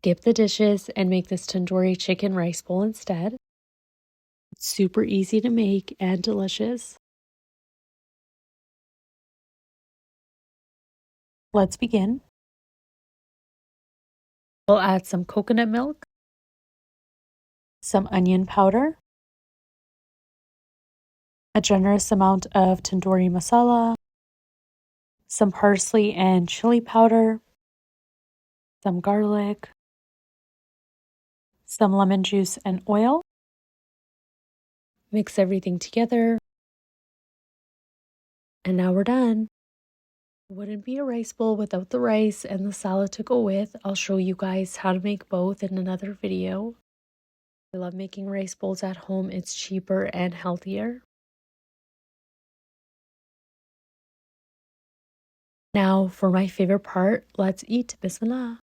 Skip the dishes and make this tandoori chicken rice bowl instead. It's super easy to make and delicious. Let's begin. We'll add some coconut milk, some onion powder, a generous amount of tandoori masala, some parsley and chili powder, some garlic, some lemon juice and oil. Mix everything together. And now we're done. Wouldn't be a rice bowl without the rice and the salad to go with. I'll show you guys how to make both in another video. I love making rice bowls at home. It's cheaper and healthier. Now for my favorite part, let's eat. Bismillah.